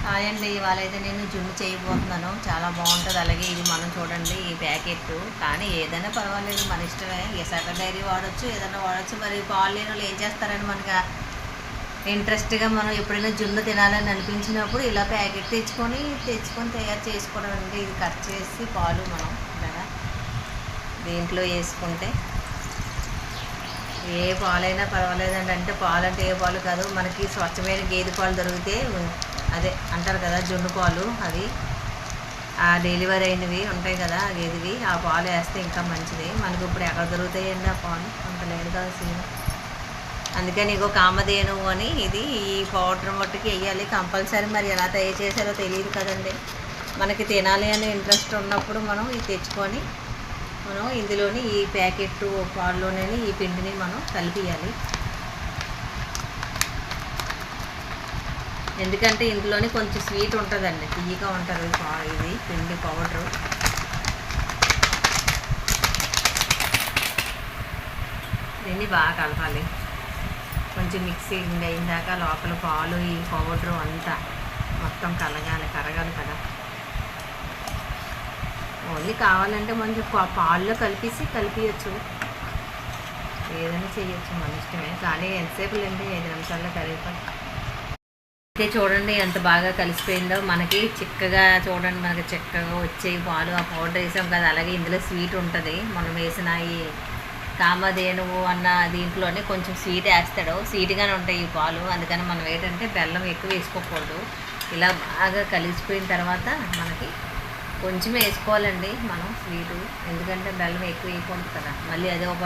Hi అండి. ఇవాళ అయితే నేను జున్ను చేయబోతున్నాను. చాలా బాగుంటుంది. అలాగే ఇది మనం చూడండి ఈ ప్యాకెట్, కానీ ఏదైనా పర్వాలేదు, మన ఇష్టమే. ఎసక డైరీ వాడచ్చు, ఏదైనా వాడచ్చు. మరి పాలు లేని వాళ్ళు ఏం చేస్తారని మనకి ఇంట్రెస్ట్గా మనం ఎప్పుడైనా జున్ను తినాలని అనిపించినప్పుడు ఇలా ప్యాకెట్ తెచ్చుకొని తయారు చేసుకోవడం అండి. ఇది కట్ చేసి పాలు మనం ఇలాగా దీంట్లో వేసుకుంటే ఏ పాలైనా పర్వాలేదండి. అంటే పాలు అంటే ఏ పాలు కాదు, మనకి స్వచ్ఛమైన గేదె పాలు దొరికితే అదే అంటారు కదా జున్ను పాలు, అది ఆ డెలివరీ అయినవి ఉంటాయి కదా గేదెవి, ఆ పాలు వేస్తే ఇంకా మంచిది. మనకు ఇప్పుడు ఎక్కడ దొరుకుతాయండి ఆ పాలు, అంత లేదు కదా సీన్. అందుకని ఇగో కామధేను అని ఇది ఈ పౌడర్ మట్టుకి వేయాలి కంపల్సరీ. మరి ఎలా తయారు చేశారో తెలియదు కదండి. మనకి తినాలి అని ఇంట్రెస్ట్ ఉన్నప్పుడు మనం ఇది తెచ్చుకొని మనం ఇందులోని ఈ ప్యాకెట్ పాల్లోనే ఈ పిండిని మనం కలిపియాలి. ఎందుకంటే ఇంట్లోనే కొంచెం స్వీట్ ఉంటుందండి, తీయగా ఉంటుంది ఇది పిండి పౌడరు. దీన్ని బాగా కలపాలి. కొంచెం మిక్సీ అయిందాక లోపల పాలు ఈ పౌడరు అంతా మొత్తం కరగాలి కదా. ఓన్లీ కావాలంటే మంచి పాల్లో కలిపియచ్చు, ఏదైనా చేయొచ్చు, మన ఇష్టమే. కానీ ఎంతసేపు లేండి, 5 నిమిషాల్లో కరిగిపోయి. అయితే చూడండి ఎంత బాగా కలిసిపోయిందో. మనకి చిక్కగా చూడండి, మనకి చిక్కగా వచ్చేవి పాలు. ఆ పౌడర్ వేసాం కదా, అలాగే ఇందులో స్వీట్ ఉంటుంది. మనం వేసిన ఈ కామధేనువు అన్న దీంట్లోనే కొంచెం స్వీట్ వేస్తాడు, స్వీట్గానే ఉంటాయి ఈ పాలు. అందుకని మనం ఏంటంటే బెల్లం ఎక్కువ వేసుకోకూడదు. ఇలా బాగా కలిసిపోయిన తర్వాత మనకి కొంచెం వేసుకోవాలండి మనం స్వీటు, ఎందుకంటే బెల్లం ఎక్కువ వేయకూడదు కదా. మళ్ళీ అది ఒక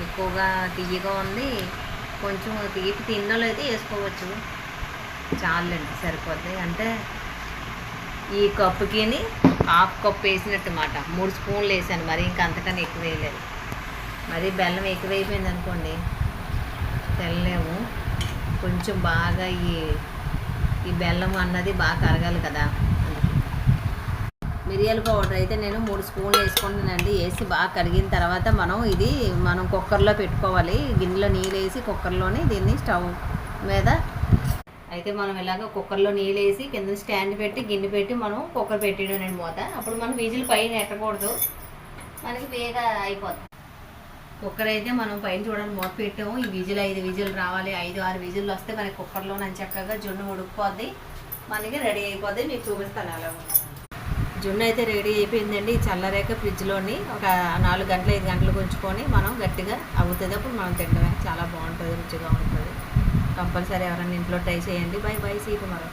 ఎక్కువగా తీయగా ఉంది, కొంచెం తీపి తిన్నలో అయితే వేసుకోవచ్చు, చాలండి సరిపోద్ది. అంటే ఈ కప్పుకి హాఫ్ కప్ వేసినట్టు మాట, 3 స్పూన్లు వేసాను, మరి ఇంకా అంతకన్నా ఎక్కువ వేయలేదు. మరి బెల్లం ఎక్కువ అయిపోయింది అనుకోండి తెల్లలేము. కొంచెం బాగా ఈ బెల్లం అన్నది బాగా కరగాలి కదా. మిరియాల పౌడర్ అయితే నేను 3 స్పూన్లు వేసుకుంటానండి. వేసి బాగా కరిగిన తర్వాత మనం కుక్కర్లో పెట్టుకోవాలి. గిన్నెలో నీళ్ళు వేసి కుక్కర్లోనే దీన్ని స్టవ్ మీద అయితే మనం ఇలాగ కుక్కర్లో నీళ్ళు వేసి కింద స్టాండ్ పెట్టి గిన్నె పెట్టి మనం కుక్కర్ పెట్టేయడం మూత. అప్పుడు మనం విజిల్ పైన ఎట్టకూడదు, మనకి వేగా అయిపోతుంది. కుక్కర్ అయితే మనం పైన చూడండి మూత పెట్టాము. ఈ విజిల్ 5 విజిల్ రావాలి, 5-6 విజిల్లు వస్తే మనకి కుక్కర్లో చక్కగా జున్ను ఉడికిపోద్ది, మనకి రెడీ అయిపోద్ది. మీకు చూపిస్తాను అలా. జున్ను అయితే రెడీ అయిపోయిందండి. చల్లరేక ఫ్రిడ్జ్లోని ఒక 4 గంటలు 5 గంటలు ఉంచుకొని మనం గట్టిగా అవుతుంది, అప్పుడు మనం తినడమే. చాలా బాగుంటుంది, రుచిగా ఉంటుంది. కంపల్సరీ ఎవరైనా ఇంట్లో ట్రై చేయండి. Bye see tomorrow.